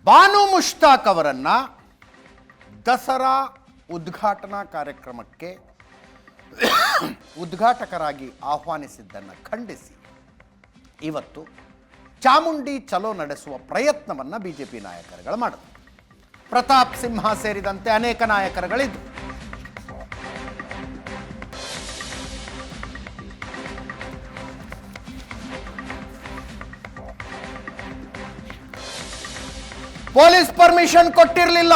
ಬಾನು ಮುಷ್ತಾಕ್ ಅವರನ್ನು ದಸರಾ ಉದ್ಘಾಟನಾ ಕಾರ್ಯಕ್ರಮಕ್ಕೆ ಉದ್ಘಾಟಕರಾಗಿ ಆಹ್ವಾನಿಸಿದ್ದನ್ನು ಖಂಡಿಸಿ ಇವತ್ತು ಚಾಮುಂಡಿ ಚಲೋ ನಡೆಸುವ ಪ್ರಯತ್ನವನ್ನು ಬಿಜೆಪಿ ನಾಯಕರುಗಳು ಮಾಡಿದರು. ಪ್ರತಾಪ್ ಸಿಂಹ ಸೇರಿದಂತೆ ಅನೇಕ ನಾಯಕರುಗಳಿದ್ದು ಪೊಲೀಸ್ ಪರ್ಮಿಷನ್ ಕೊಟ್ಟಿರಲಿಲ್ಲ.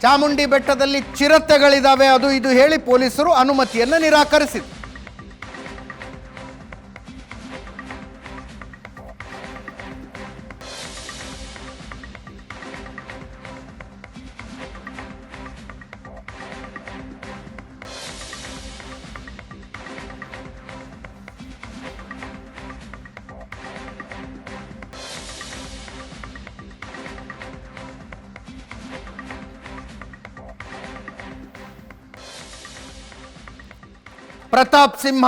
ಚಾಮುಂಡಿ ಬೆಟ್ಟದಲ್ಲಿ ಚಿರತೆಗಳಿದಾವೆ, ಅದು ಇದು ಹೇಳಿ ಪೊಲೀಸರು ಅನುಮತಿಯನ್ನು ನಿರಾಕರಿಸಿದರು. ಪ್ರತಾಪ್ ಸಿಂಹ,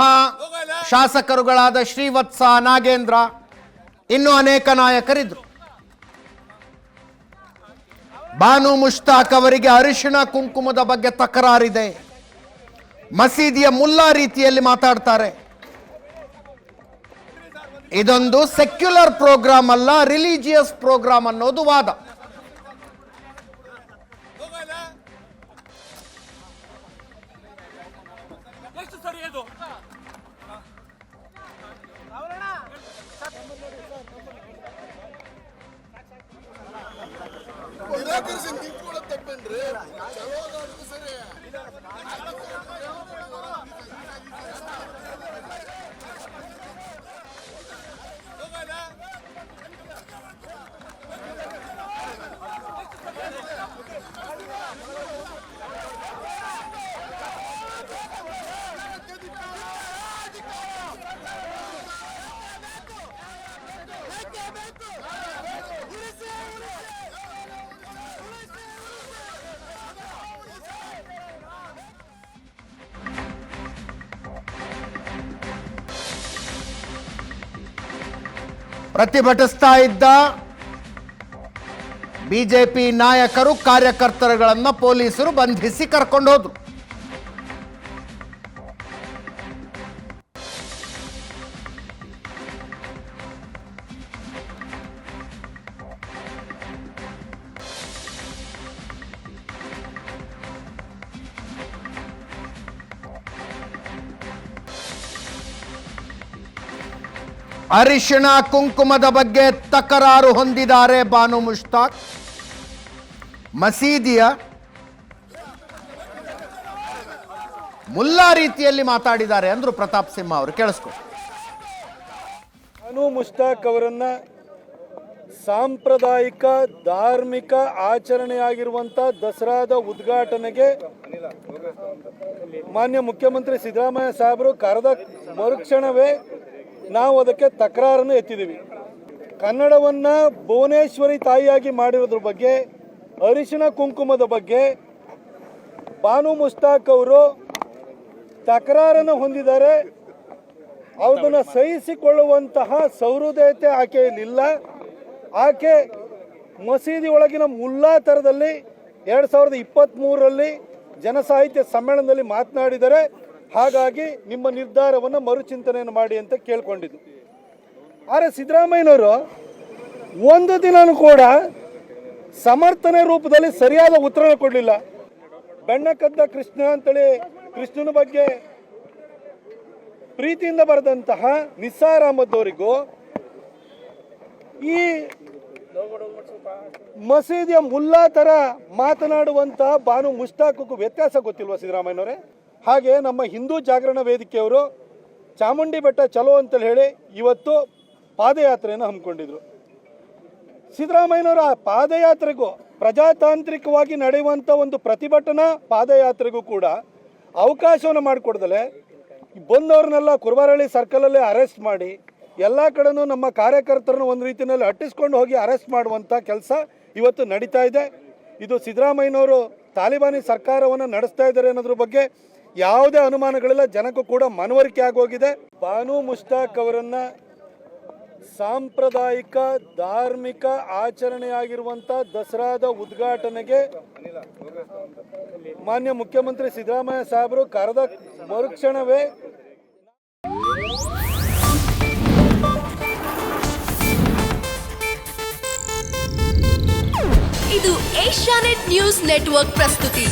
ಶಾಸಕರುಗಳಾದ ಶ್ರೀವತ್ಸ, ನಾಗೇಂದ್ರ, ಇನ್ನೂ ಅನೇಕ ನಾಯಕರಿದ್ದರು. ಬಾನು ಮುಷ್ತಾಕ್ ಅವರಿಗೆ ಅರಿಶಿಣ ಕುಂಕುಮದ ಬಗ್ಗೆ ತಕರಾರಿದೆ. ಮಸೀದಿಯ ಮುಲ್ಲಾ ರೀತಿಯಲ್ಲಿ ಮಾತಾಡ್ತಾರೆ. ಇದೊಂದು ಸೆಕ್ಯುಲರ್ ಪ್ರೋಗ್ರಾಮ್ ಅಲ್ಲ, ರಿಲಿಜಿಯಸ್ ಪ್ರೋಗ್ರಾಮ್ ಅನ್ನೋದು ವಾದ. ಪ್ರತಿಭಟಿಸ್ತಾ ಇದ್ದ ಬಿಜೆಪಿ ನಾಯಕರು, ಕಾರ್ಯಕರ್ತರುಗಳನ್ನು ಪೊಲೀಸರು ಬಂಧಿಸಿ ಕರ್ಕೊಂಡು ಹೋದ್ರು. ಅರಿಶಿಣ ಕುಂಕುಮದ ಬಗ್ಗೆ ತಕರಾರು ಹೊಂದಿದ್ದಾರೆ ಬಾನು ಮುಷ್ತಾಕ್. ಮಸೀದಿಯ ಮುಲ್ಲಾ ರೀತಿಯಲ್ಲಿ ಮಾತಾಡಿದ್ದಾರೆ ಅಂದ್ರು ಪ್ರತಾಪ್ ಸಿಂಹ ಅವರು. ಕೇಳಿಸ್ಕೊ. ಬಾನು ಮುಷ್ತಾಕ್ ಅವರನ್ನ ಸಾಂಪ್ರದಾಯಿಕ ಧಾರ್ಮಿಕ ಆಚರಣೆಯಾಗಿರುವಂಥ ದಸರಾದ ಉದ್ಘಾಟನೆಗೆ ಮಾನ್ಯ ಮುಖ್ಯಮಂತ್ರಿ ಸಿದ್ದರಾಮಯ್ಯ ಸಾಹೇಬರು ಕರೆದ ಮರುಕ್ಷಣವೇ ನಾವು ಅದಕ್ಕೆ ತಕರಾರನ್ನು ಎತ್ತಿದ್ದೀವಿ. ಕನ್ನಡವನ್ನ ಭುವನೇಶ್ವರಿ ತಾಯಿಯಾಗಿ ಮಾಡಿರೋದ್ರ ಬಗ್ಗೆ, ಅರಿಶಿಣ ಕುಂಕುಮದ ಬಗ್ಗೆ ಬಾನು ಮುಷ್ತಾಕ್ ಅವರು ತಕರಾರನ್ನು ಹೊಂದಿದ್ದಾರೆ. ಅದನ್ನು ಸಹಿಸಿಕೊಳ್ಳುವಂತಹ ಸಹೃದಯತೆ ಆಕೆಯಲ್ಲಿಲ್ಲ. ಆಕೆ ಮಸೀದಿ ಒಳಗಿನ ಮುಲ್ಲಾ ಥರದಲ್ಲಿ 2023ರಲ್ಲಿ ಜನಸಾಹಿತ್ಯ ಸಮ್ಮೇಳನದಲ್ಲಿ ಮಾತನಾಡಿದರೆ, ಹಾಗಾಗಿ ನಿಮ್ಮ ನಿರ್ಧಾರವನ್ನು ಮರುಚಿಂತನೆಯನ್ನು ಮಾಡಿ ಅಂತ ಕೇಳ್ಕೊಂಡಿದ್ದು. ಆದರೆ ಸಿದ್ದರಾಮಯ್ಯನವರು ಒಂದು ದಿನನೂ ಕೂಡ ಸಮರ್ಥನೆ ರೂಪದಲ್ಲಿ ಸರಿಯಾದ ಉತ್ತರ ಕೊಡಲಿಲ್ಲ. ಬೆಣ್ಣಕದ್ದ ಕೃಷ್ಣ ಅಂತೇಳಿ ಕೃಷ್ಣನ ಬಗ್ಗೆ ಪ್ರೀತಿಯಿಂದ ಬರೆದಂತಹ ನಿಸಾರ್ ಅಹಮದ್ ಅವರಿಗೂ ಈ ಮಸೀದಿಯ ಮುಲ್ಲಾ ಥರ ಮಾತನಾಡುವಂತಹ ಬಾನು ಮುಷ್ತಾಕ್ಗೂ ವ್ಯತ್ಯಾಸ ಗೊತ್ತಿಲ್ವಾ ಸಿದ್ದರಾಮಯ್ಯನವರೇ? ಹಾಗೆ ನಮ್ಮ ಹಿಂದೂ ಜಾಗರಣ ವೇದಿಕೆಯವರು ಚಾಮುಂಡಿ ಬೆಟ್ಟ ಚಲೋ ಅಂತೇಳಿ ಹೇಳಿ ಇವತ್ತು ಪಾದಯಾತ್ರೆಯನ್ನು ಹಮ್ಮಿಕೊಂಡಿದ್ರು. ಸಿದ್ದರಾಮಯ್ಯನವರ ಪಾದಯಾತ್ರೆಗೂ ಪ್ರಜಾತಾಂತ್ರಿಕವಾಗಿ ನಡೆಯುವಂಥ ಒಂದು ಪ್ರತಿಭಟನಾ ಪಾದಯಾತ್ರೆಗೂ ಕೂಡ ಅವಕಾಶವನ್ನು ಮಾಡಿಕೊಡ್ದಲೆ ಬಂದವ್ರನ್ನೆಲ್ಲ ಕುರುಬಾರಳ್ಳಿ ಸರ್ಕಲಲ್ಲೇ ಅರೆಸ್ಟ್ ಮಾಡಿ ಎಲ್ಲ ಕಡೆನೂ ನಮ್ಮ ಕಾರ್ಯಕರ್ತರನ್ನು ಒಂದು ರೀತಿಯಲ್ಲಿ ಅಟ್ಟಿಸ್ಕೊಂಡು ಹೋಗಿ ಅರೆಸ್ಟ್ ಮಾಡುವಂಥ ಕೆಲಸ ಇವತ್ತು ನಡೀತಾ ಇದೆ. ಇದು ಸಿದ್ದರಾಮಯ್ಯನವರು ತಾಲಿಬಾನಿ ಸರ್ಕಾರವನ್ನು ನಡೆಸ್ತಾ ಇದ್ದಾರೆ ಅನ್ನೋದ್ರ ಬಗ್ಗೆ ಯಾವುದೇ ಅನುಮಾನಗಳಿಲ್ಲ. ಜನಕ್ಕೂ ಕೂಡ ಮನವರಿಕೆ ಆಗೋಗಿದೆ. ಬಾನು ಮುಷ್ತಾಕ್ ಅವರನ್ನ ಸಾಂಪ್ರದಾಯಿಕ ಧಾರ್ಮಿಕ ಆಚರಣೆಯಾಗಿರುವಂಥ ದಸರಾದ ಉದ್ಘಾಟನೆಗೆ ಮಾನ್ಯ ಮುಖ್ಯಮಂತ್ರಿ ಸಿದ್ದರಾಮಯ್ಯ ಸಾಹೇಬರು ಕರೆದ ಮರುಕ್ಷಣವೇ ಇದು ಏಷ್ಯಾನೆಟ್ ನ್ಯೂಸ್ ನೆಟ್ವರ್ಕ್ ಪ್ರಸ್ತುತಿ.